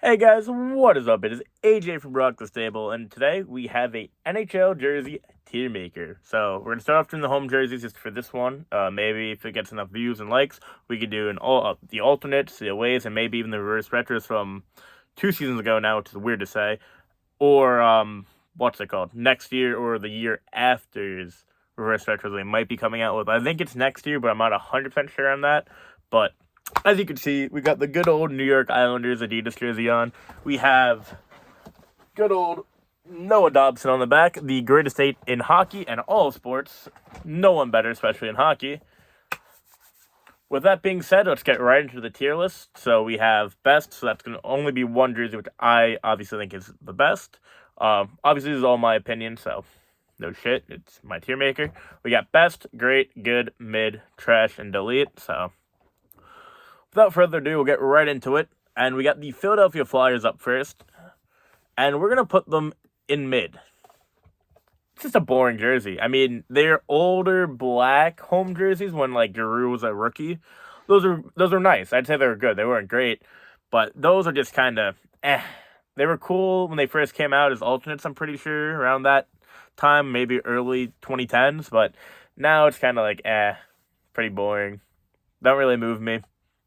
Hey guys, what is up? It is AJ from Rock the Stable, and today we have a NHL jersey tier maker. So we're gonna start off doing the home jerseys just for this one. Maybe if it gets enough views and likes, we could do the alternates, the aways, and maybe even the reverse retros from 2 seasons ago now, which is weird to say. Or what's it called? Next year or the year after's reverse retros they might be coming out with. I think it's next year, but I'm not 100% sure on that. But as you can see, we got the good old New York Islanders Adidas jersey on. We have good old Noah Dobson on the back, the greatest eight in hockey and all sports. No one better, especially in hockey. With that being said, let's get right into the tier list. So we have best, so that's going to only be one jersey, which I obviously think is the best. Obviously, this is all my opinion, so no shit. It's my tier maker. We got best, great, good, mid, trash, and delete, so without further ado, we'll get right into it. And we got the Philadelphia Flyers up first. And we're going to put them in mid. It's just a boring jersey. I mean, they're older black home jerseys when, like, Giroux was a rookie. Those are nice. I'd say they were good. They weren't great. But those are just kind of They were cool when they first came out as alternates, I'm pretty sure, around that time. Maybe early 2010s. But now it's kind of like, pretty boring. Don't really move me.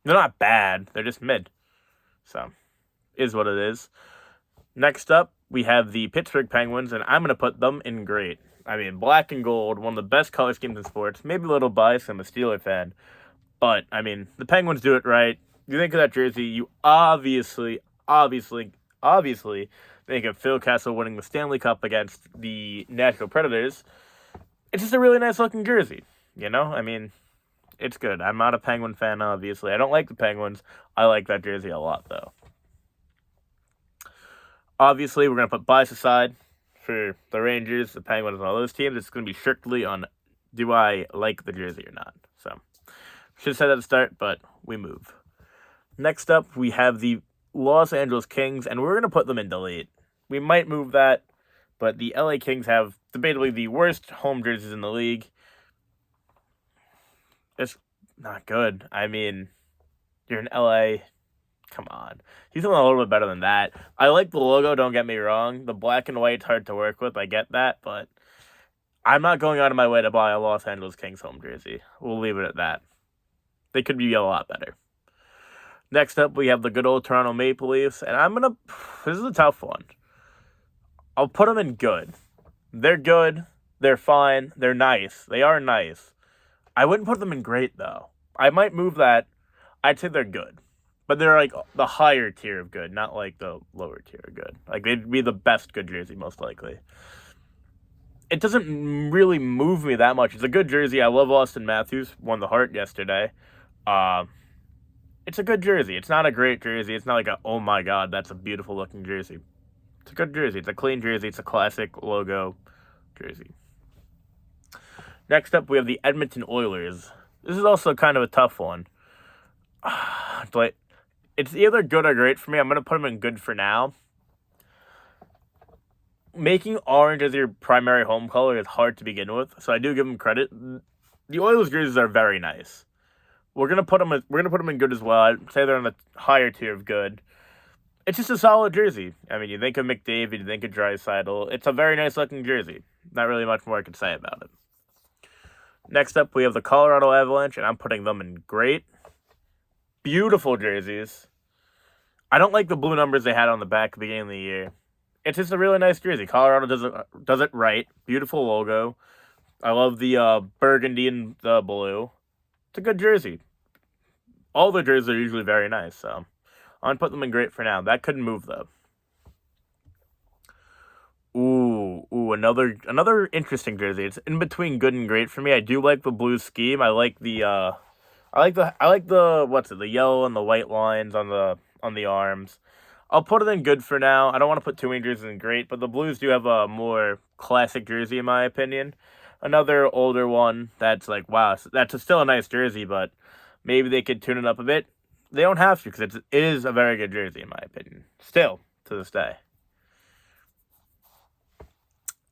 They're not bad. They're just mid. So, is what it is. Next up, we have the Pittsburgh Penguins, and I'm going to put them in great. I mean, black and gold, one of the best color schemes in sports. Maybe a little biased. I'm a Steeler fan. But, I mean, the Penguins do it right. You think of that jersey, you obviously think of Phil Kessel winning the Stanley Cup against the Nashville Predators. It's just a really nice looking jersey. You know? I mean, it's good. I'm not a Penguin fan, obviously. I don't like the Penguins. I like that jersey a lot, though. Obviously, we're going to put bias aside for the Rangers, the Penguins, and all those teams. It's going to be strictly on do I like the jersey or not. So, should have said that at the start, but we move. Next up, we have the Los Angeles Kings, and we're going to put them in delete. We might move that, but the LA Kings have debatably the worst home jerseys in the league. It's not good. I mean, you're in LA. Come on. He's something a little bit better than that. I like the logo, don't get me wrong. The black and white's hard to work with. I get that, but I'm not going out of my way to buy a Los Angeles Kings home jersey. We'll leave it at that. They could be a lot better. Next up, we have the good old Toronto Maple Leafs, and this is a tough one. I'll put them in good. They're good. They're fine. They're nice. They are nice. I wouldn't put them in great, though. I might move that. I'd say they're good. But they're like the higher tier of good, not like the lower tier of good. Like, they'd be the best good jersey, most likely. It doesn't really move me that much. It's a good jersey. I love Austin Matthews. Won the Hart yesterday. It's a good jersey. It's not a great jersey. It's not like oh my god, that's a beautiful looking jersey. It's a good jersey. It's a clean jersey. It's a classic logo jersey. Next up, we have the Edmonton Oilers. This is also kind of a tough one. But it's either good or great for me. I'm going to put them in good for now. Making orange as your primary home color is hard to begin with, so I do give them credit. The Oilers jerseys are very nice. We're going to put them in good as well. I'd say they're on the higher tier of good. It's just a solid jersey. I mean, you think of McDavid, you think of Draisaitl. It's a very nice looking jersey. Not really much more I can say about it. Next up, we have the Colorado Avalanche, and I'm putting them in great. Beautiful jerseys. I don't like the blue numbers they had on the back at the beginning of the year. It's just a really nice jersey. Colorado does it right. Beautiful logo. I love the burgundy and the blue. It's a good jersey. All the jerseys are usually very nice, so I'm going to put them in great for now. That couldn't move, though. Ooh, another interesting jersey. It's in between good and great for me. I do like the blue scheme. I like the the yellow and the white lines on the arms. I'll put it in good for now. I don't want to put too many jerseys in great, but the Blues do have a more classic jersey in my opinion. Another older one that's like, wow, that's still a nice jersey, but maybe they could tune it up a bit. They don't have to, because it is a very good jersey in my opinion. Still, to this day.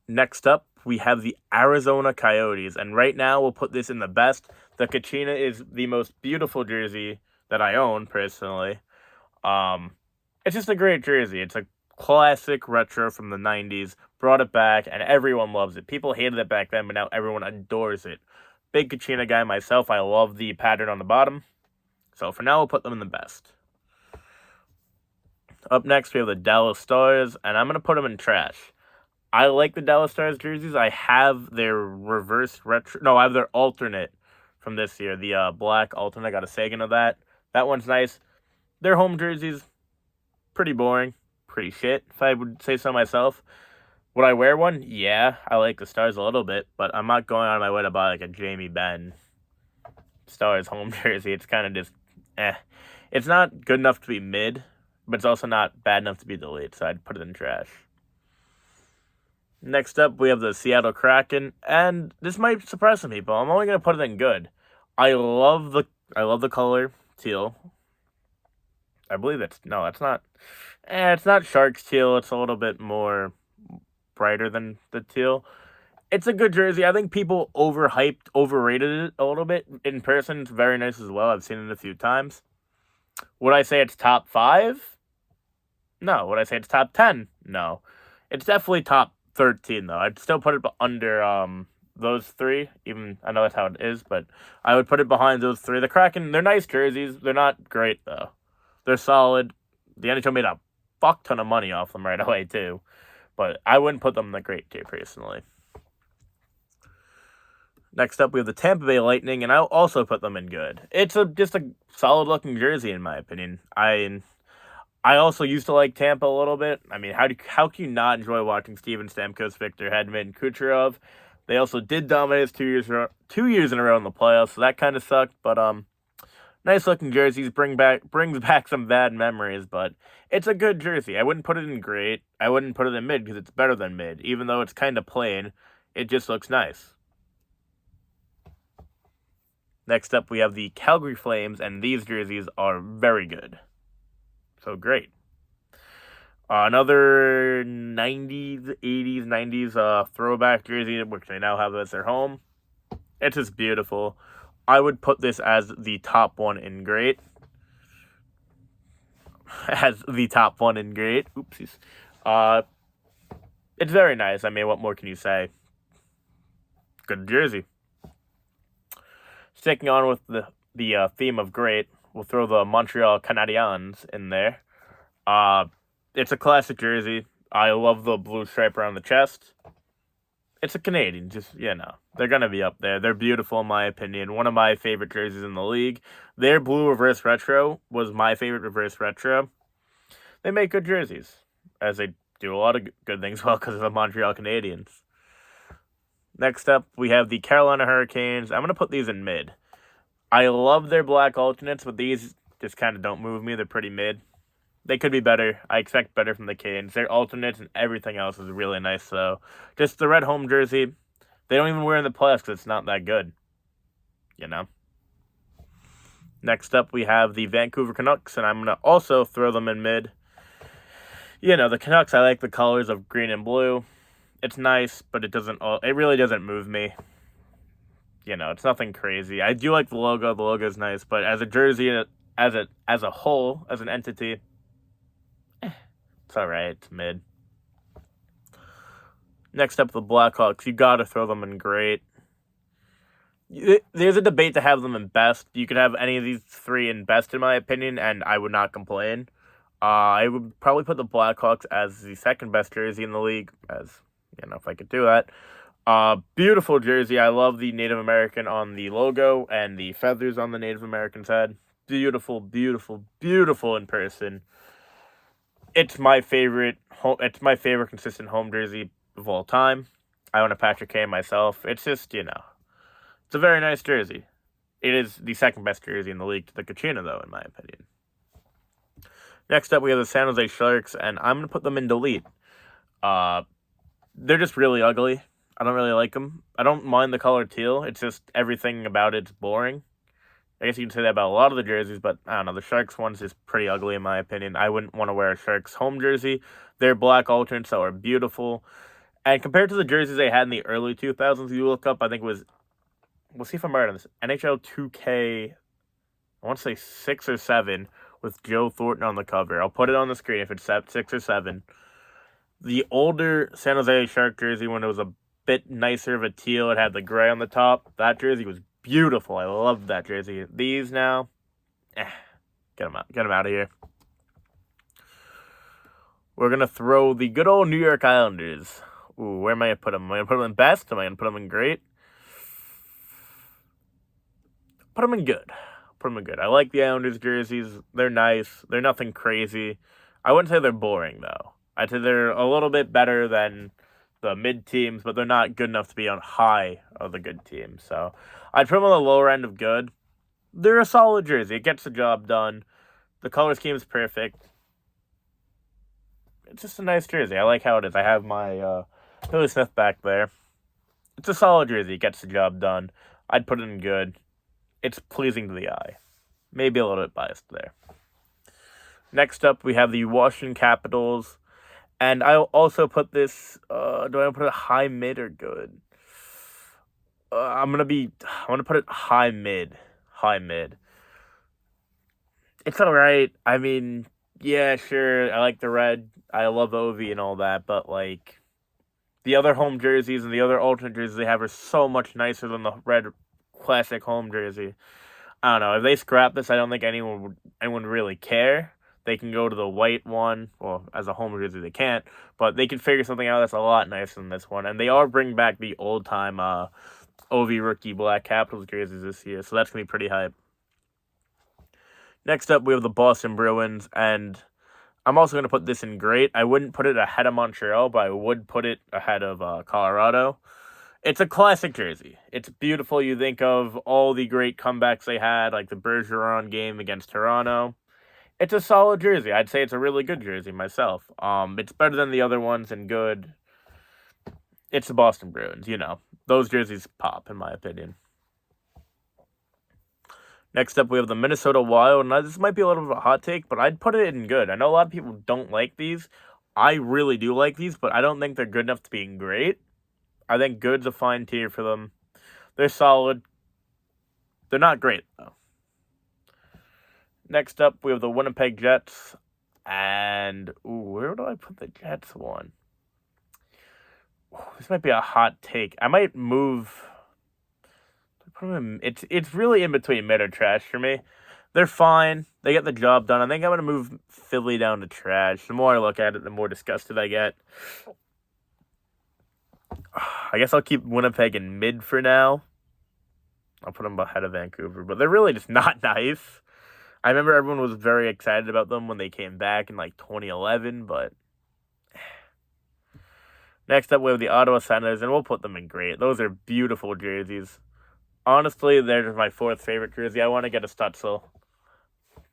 Next up, we have the Arizona Coyotes, and right now we'll put this in the best. The Kachina is the most beautiful jersey that I own, personally. It's just a great jersey. It's a classic retro from the 90s. Brought it back, and everyone loves it. People hated it back then, but now everyone adores it. Big Kachina guy myself. I love the pattern on the bottom. So for now, we'll put them in the best. Up next, we have the Delos Stars, and I'm going to put them in trash. I like the Delos Stars jerseys. I have their reverse retro. No, I have their alternate from this year. The black alternate. I got a Sagan of that. That one's nice. Their home jerseys, pretty boring. Pretty shit, if I would say so myself. Would I wear one? Yeah, I like the Stars a little bit, but I'm not going out of my way to buy like a Jamie Benn Stars home jersey. It's kind of just, It's not good enough to be mid, but it's also not bad enough to be the elite, so I'd put it in trash. Next up, we have the Seattle Kraken, and this might surprise some people. I'm only going to put it in good. I love the color teal. I believe it's not. It's not Sharks teal. It's a little bit more brighter than the teal. It's a good jersey. I think people overrated it a little bit. In person, it's very nice as well. I've seen it a few times. Would I say it's top 5? No. Would I say it's top 10? No. It's definitely top 13, though. I'd still put it under those three. Even I know that's how it is, but I would put it behind those three. The Kraken, they're nice jerseys. They're not great, though. They're solid. The NHL made a fuck ton of money off them right away, too. But I wouldn't put them in the great tier, personally. Next up, we have the Tampa Bay Lightning, and I'll also put them in good. It's just a solid-looking jersey, in my opinion. I also used to like Tampa a little bit. I mean, how can you not enjoy watching Steven Stamkos, Victor Hedman, Kucherov? They also did dominate us 2 years in a row in the playoffs, so that kind of sucked. But nice-looking jerseys brings back some bad memories, but it's a good jersey. I wouldn't put it in great. I wouldn't put it in mid because it's better than mid. Even though it's kind of plain, it just looks nice. Next up, we have the Calgary Flames, and these jerseys are very good. So great. Another 90s, 80s, 90s throwback jersey, which they now have as their home. It's just beautiful. I would put this as the top one in great. Oopsies. It's very nice. I mean, what more can you say? Good jersey. Sticking on with the theme of great, we'll throw the Montreal Canadiens in there. It's a classic jersey. I love the blue stripe around the chest. It's a Canadian, they're going to be up there. They're beautiful, in my opinion. One of my favorite jerseys in the league. Their blue reverse retro was my favorite reverse retro. They make good jerseys, as they do a lot of good things well because of the Montreal Canadiens. Next up, we have the Carolina Hurricanes. I'm going to put these in mid. I love their black alternates, but these just kind of don't move me. They're pretty mid. They could be better. I expect better from the Canes. Their alternates and everything else is really nice, though. Just the red home jersey, they don't even wear in the playoffs because it's not that good. Next up, we have the Vancouver Canucks, and I'm going to also throw them in mid. The Canucks, I like the colors of green and blue. It's nice, but it really doesn't move me. It's nothing crazy. I do like the logo. The logo is nice, but as a jersey, as a whole, as an entity, it's alright. It's mid. Next up, the Blackhawks. You gotta throw them in great. There's a debate to have them in best. You could have any of these three in best, in my opinion, and I would not complain. I would probably put the Blackhawks as the second best jersey in the league, if I could do that. Beautiful jersey. I love the Native American on the logo and the feathers on the Native American's head. Beautiful, beautiful, beautiful in person. It's my favorite consistent home jersey of all time. I own a Patrick Kane myself. It's just, it's a very nice jersey. It is the second best jersey in the league to the Kachina, though, in my opinion. Next up, we have the San Jose Sharks, and I'm going to put them in delete. They're just really ugly. I don't really like them. I don't mind the color teal. It's just everything about it's boring. I guess you can say that about a lot of the jerseys, but I don't know. The Sharks one's just pretty ugly in my opinion. I wouldn't want to wear a Sharks home jersey. Their black alternates are beautiful. And compared to the jerseys they had in the early 2000s, you look up, I think it was, we'll see if I'm right on this, NHL 2K, I want to say 6 or 7, with Joe Thornton on the cover. I'll put it on the screen if it's 6 or 7. The older San Jose Shark jersey, when it was a bit nicer of a teal, it had the gray on the top. That jersey was beautiful. I loved that jersey. These now, get them out. Get them out of here. We're going to throw the good old New York Islanders. Ooh, where am I going to put them? Am I going to put them in best? Am I going to put them in great? Put them in good. Put them in good. I like the Islanders jerseys. They're nice. They're nothing crazy. I wouldn't say they're boring, though. I'd say they're a little bit better than the mid teams, but they're not good enough to be on high of the good teams. So I'd put them on the lower end of good. They're a solid jersey. It gets the job done. The color scheme is perfect. It's just a nice jersey. I like how it is. I have my Billy Smith back there. It's a solid jersey. It gets the job done. I'd put it in good. It's pleasing to the eye. Maybe a little bit biased there. Next up, we have the Washington Capitals. And I'll also put this, do I want to put it high, mid, or good? I'm going to put it high, mid. High, mid. It's all right. I mean, yeah, sure, I like the red. I love Ovi and all that, but, like, the other home jerseys and the other alternate jerseys they have are so much nicer than the red classic home jersey. I don't know. If they scrap this, I don't think anyone would really care. They can go to the white one. Well, as a home jersey, they can't. But they can figure something out that's a lot nicer than this one. And they are bringing back the old-time OV rookie Black Capitals jerseys this year. So that's going to be pretty hype. Next up, we have the Boston Bruins. And I'm also going to put this in great. I wouldn't put it ahead of Montreal, but I would put it ahead of Colorado. It's a classic jersey. It's beautiful. You think of all the great comebacks they had, like the Bergeron game against Toronto. It's a solid jersey. I'd say it's a really good jersey myself. It's better than the other ones and good. It's the Boston Bruins, you know. Those jerseys pop, in my opinion. Next up, we have the Minnesota Wild. Now, this might be a little bit of a hot take, but I'd put it in good. I know a lot of people don't like these. I really do like these, but I don't think they're good enough to be great. I think good's a fine tier for them. They're solid. They're not great, though. Next up, we have the Winnipeg Jets. And, where do I put the Jets one? This might be a hot take. I might move. It's really in between mid or trash for me. They're fine. They get the job done. I think I'm going to move Philly down to trash. The more I look at it, the more disgusted I get. I guess I'll keep Winnipeg in mid for now. I'll put them ahead of Vancouver. But they're really just not nice. I remember everyone was very excited about them when they came back in like 2011, but next up we have the Ottawa Centers, and we'll put them in great. Those are beautiful jerseys. Honestly, they're my 4th favorite jersey. I want to get a Stutzel.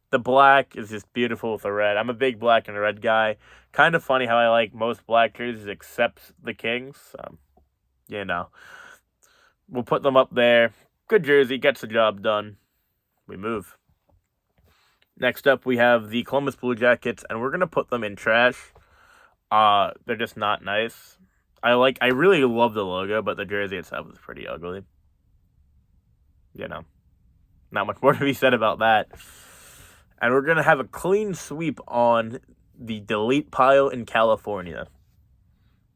The black is just beautiful with the red. I'm a big black and red guy. Kind of funny how I like most black jerseys except the Kings. You know. We'll put them up there. Good jersey, gets the job done. We move. Next up, we have the Columbus Blue Jackets, and we're going to put them in trash. They're just not nice. I really love the logo, but the jersey itself is pretty ugly. You know, not much more to be said about that. And we're going to have a clean sweep on the delete pile in California.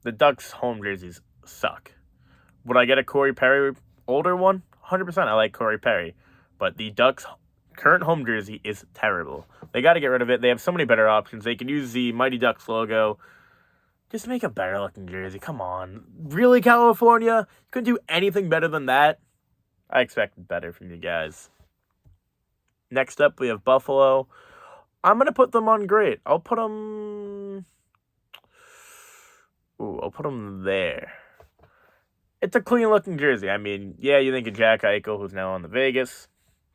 The Ducks' home jerseys suck. Would I get a Corey Perry older one? 100% I like Corey Perry. But the Ducks' current home jersey is terrible. They got to get rid of it. They have so many better options. They can use the Mighty Ducks logo. Just make a better looking jersey. Come on. Really, California? You couldn't do anything better than that? I expected better from you guys. Next up, we have Buffalo. I'm going to put them on great. I'll put them there. It's a clean-looking jersey. I mean, yeah, you think of Jack Eichel, who's now on the Vegas,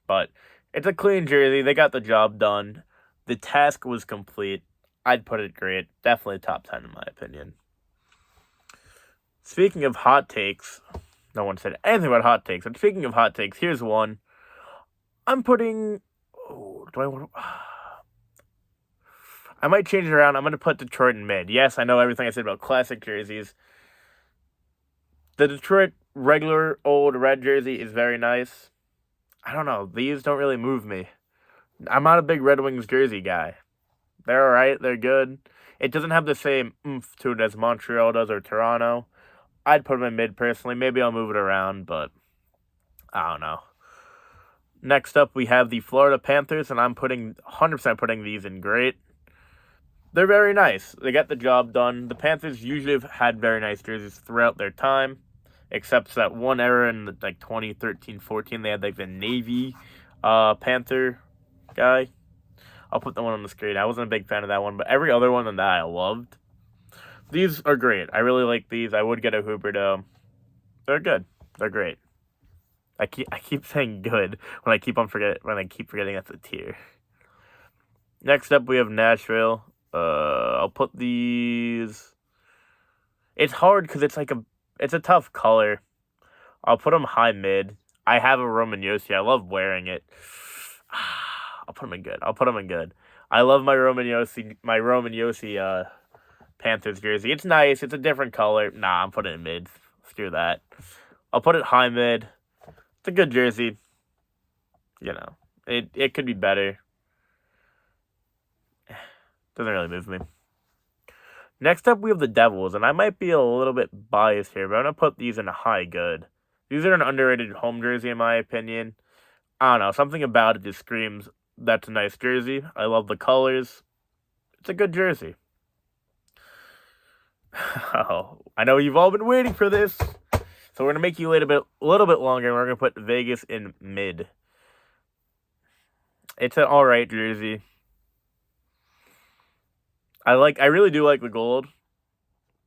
but it's a clean jersey. They got the job done. The task was complete. I'd put it great. Definitely top 10 in my opinion. Speaking of hot takes, no one said anything about hot takes. And speaking of hot takes, here's one. I'm putting... I might change it around. I'm going to put Detroit in mid. Yes, I know everything I said about classic jerseys. The Detroit regular old red jersey is very nice. I don't know. These don't really move me. I'm not a big Red Wings jersey guy. They're alright, they're good. It doesn't have the same oomph to it as Montreal does or Toronto. I'd put them in mid personally. Maybe I'll move it around, but I don't know. Next up, we have the Florida Panthers, and I'm 100% putting these in great. They're very nice. They get the job done. The Panthers usually have had very nice jerseys throughout their time, except that one era in 2013-14, they had the Navy Panther guy. I'll put the one on the screen. I wasn't a big fan of that one, but every other one than that I loved. These are great. I really like these. I would get a Huberdeau. They're good. They're great. I keep saying good when I keep forgetting that's a tier. Next up, we have Nashville. I'll put these. It's hard because it's a tough color. I'll put them high mid. I have a Roman Yossi. I love wearing it. I'll put them in good. I love my Roman Yossi Panthers jersey. It's nice. It's a different color. Nah, I'm putting it in mid. Screw that. I'll put it high mid. It's a good jersey. It could be better. Doesn't really move me. Next up, we have the Devils, and I might be a little bit biased here, but I'm going to put these in a high good. These are an underrated home jersey, in my opinion. I don't know. Something about it just screams, that's a nice jersey. I love the colors. It's a good jersey. Oh, I know you've all been waiting for this. So we're going to make you wait a little bit longer, and we're going to put Vegas in mid. It's an alright jersey. I really do like the gold.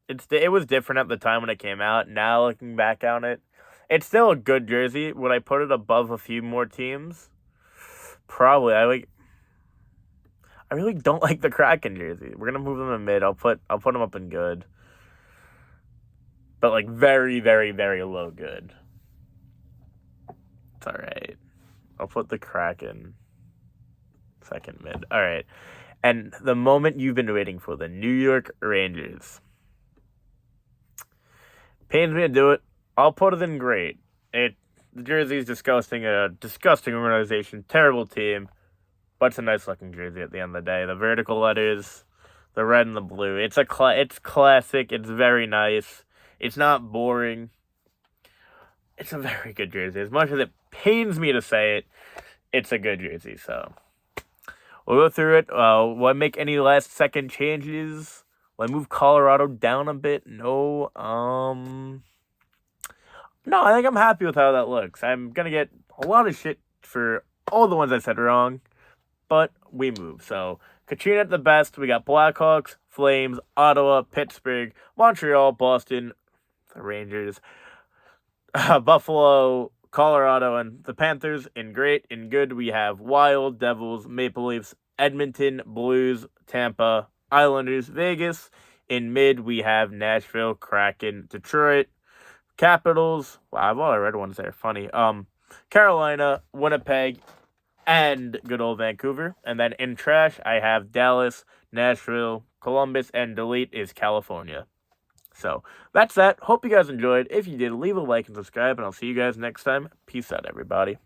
It was different at the time when it came out. Now looking back on it, it's still a good jersey. Would I put it above a few more teams? Probably. I really don't like the Kraken jersey. We're gonna move them in mid. I'll put them up in good, but very, very, very low good. It's all right. I'll put the Kraken second mid. All right. And the moment you've been waiting for, the New York Rangers. Pains me to do it. I'll put it in great. The jersey is disgusting. A disgusting organization. Terrible team. But it's a nice looking jersey at the end of the day. The vertical letters, the red and the blue. It's classic. It's very nice. It's not boring. It's a very good jersey. As much as it pains me to say it, it's a good jersey. So we'll go through it. Will I make any last second changes? Will I move Colorado down a bit? No. No, I think I'm happy with how that looks. I'm going to get a lot of shit for all the ones I said wrong, but we move. So, Katrina at the best. We got Blackhawks, Flames, Ottawa, Pittsburgh, Montreal, Boston, the Rangers, Buffalo, Colorado, and the Panthers. In great. In good, we have Wild, Devils, Maple Leafs, Edmonton, Blues, Tampa, Islanders, Vegas. In mid, we have Nashville, Kraken, Detroit, Capitals. Wow, I've already read ones there. Funny. Carolina, Winnipeg, and good old Vancouver. And then in trash, I have Dallas, Nashville, Columbus, and delete is California. So that's that. Hope you guys enjoyed. If you did, leave a like and subscribe, and I'll see you guys next time. Peace out, everybody.